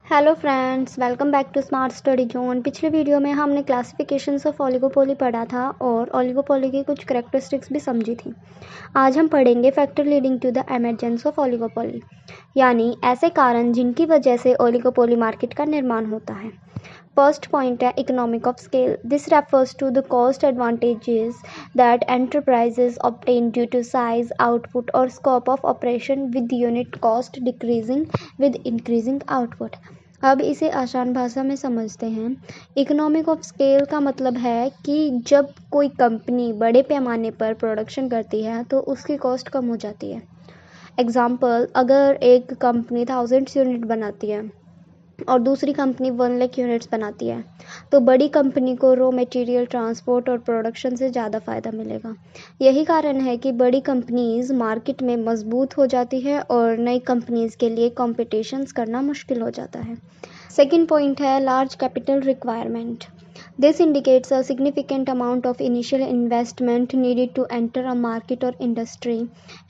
Hello friends, welcome back to smart study zone. पिछले video में हमने क्लासिफिकेशंस ऑफ ओलिगोपोली पढ़ा था और ओलिगोपोली की कुछ करेक्टरिस्टिक्स भी समझी थी। आज हम पढ़ेंगे factor leading to the emergence of oligopoly, यानी ऐसे कारण जिनकी वजह से ओलिगोपोली मार्केट का निर्माण होता है। फर्स्ट पॉइंट है economic of scale. This refers to the cost advantages that enterprises obtain due to size, output और scope of operation with unit cost decreasing with increasing output. अब इसे आसान भाषा में समझते हैं। इकोनॉमिक ऑफ स्केल का मतलब है कि जब कोई कंपनी बड़े पैमाने पर प्रोडक्शन करती है तो उसकी कॉस्ट कम हो जाती है। एग्जाम्पल, अगर एक कंपनी 1000 यूनिट बनाती है और दूसरी कंपनी 1 लाख यूनिट्स बनाती है तो बड़ी कंपनी को रॉ मटेरियल, ट्रांसपोर्ट और प्रोडक्शन से ज़्यादा फ़ायदा मिलेगा। यही कारण है कि बड़ी कंपनीज मार्केट में मजबूत हो जाती है और नई कंपनीज के लिए कॉम्पिटिशन्स करना मुश्किल हो जाता है। सेकेंड पॉइंट है large capital requirement. This indicates a significant amount of initial investment needed to enter a market or industry,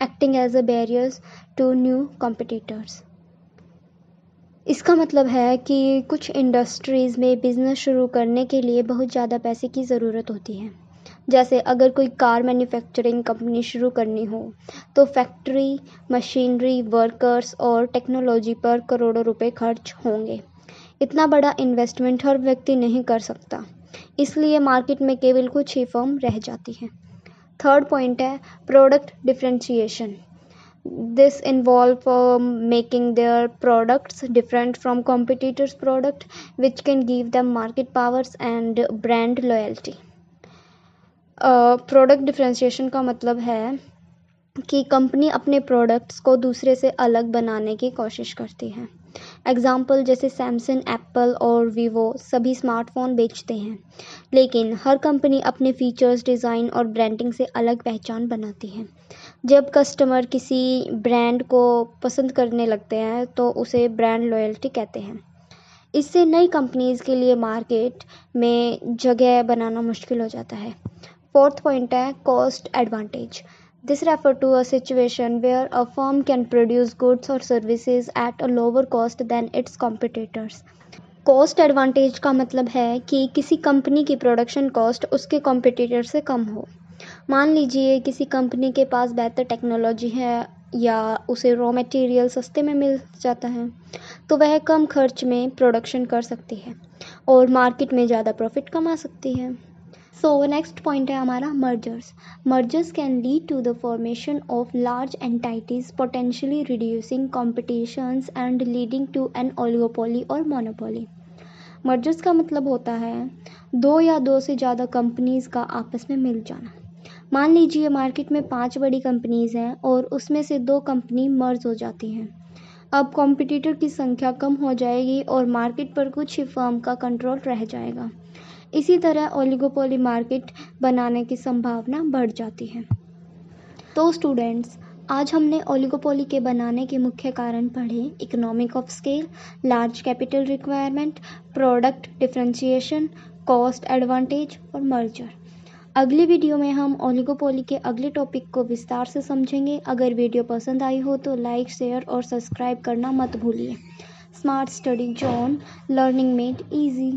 acting as a barriers to new competitors. इसका मतलब है कि कुछ इंडस्ट्रीज़ में बिज़नेस शुरू करने के लिए बहुत ज़्यादा पैसे की ज़रूरत होती है। जैसे अगर कोई कार मैन्युफैक्चरिंग कंपनी शुरू करनी हो तो फैक्ट्री, मशीनरी, वर्कर्स और टेक्नोलॉजी पर करोड़ों रुपए खर्च होंगे। इतना बड़ा इन्वेस्टमेंट हर व्यक्ति नहीं कर सकता, इसलिए मार्केट में केवल कुछ ही फर्म रह जाती है। थर्ड पॉइंट है product differentiation. This involves making their products different from competitors' product, which can give them market powers and brand loyalty. Product differentiation का मतलब है कि कंपनी अपने प्रोडक्ट्स को दूसरे से अलग बनाने की कोशिश करती है। एग्जाम्पल जैसे सैमसंग, एप्पल और वीवो सभी स्मार्टफोन बेचते हैं, लेकिन हर कंपनी अपने फीचर्स, डिज़ाइन और ब्रांडिंग से अलग पहचान बनाती है। जब कस्टमर किसी ब्रांड को पसंद करने लगते हैं तो उसे ब्रांड लॉयल्टी कहते हैं। इससे नई कंपनीज के लिए मार्केट में जगह बनाना मुश्किल हो जाता है। फोर्थ पॉइंट है cost advantage. This refers to a situation where a firm can produce goods or services at a lower cost than its competitors. Cost advantage का मतलब है कि किसी कंपनी की प्रोडक्शन कॉस्ट उसके कॉम्पिटिटर से कम हो। मान लीजिए किसी कंपनी के पास बेहतर टेक्नोलॉजी है या उसे रॉ मटेरियल सस्ते में मिल जाता है तो वह कम खर्च में प्रोडक्शन कर सकती है और मार्केट में ज़्यादा प्रॉफिट कमा सकती है। सो नेक्स्ट पॉइंट है हमारा mergers. Mergers can lead to the formation of large entities, potentially reducing competitions and leading to an oligopoly और मोनोपोली। मर्जर्स का मतलब होता है दो या दो से ज़्यादा कंपनीज का आपस में मिल जाना। मान लीजिए मार्केट में 5 बड़ी कंपनीज हैं और उसमें से 2 कंपनी मर्ज हो जाती हैं। अब कॉम्पिटिटर की संख्या कम हो जाएगी और मार्केट पर कुछ ही फर्म का कंट्रोल रह जाएगा। इसी तरह ओलिगोपोली मार्केट बनाने की संभावना बढ़ जाती है। तो स्टूडेंट्स, आज हमने ओलिगोपोली के बनाने के मुख्य कारण पढ़े। Economic of scale, large capital requirement, product differentiation, cost advantage और मर्जर। अगली वीडियो में हम ओलिगोपोली के अगले टॉपिक को विस्तार से समझेंगे। अगर वीडियो पसंद आई हो तो लाइक, शेयर और सब्सक्राइब करना मत भूलिए। Smart study zone, learning made easy.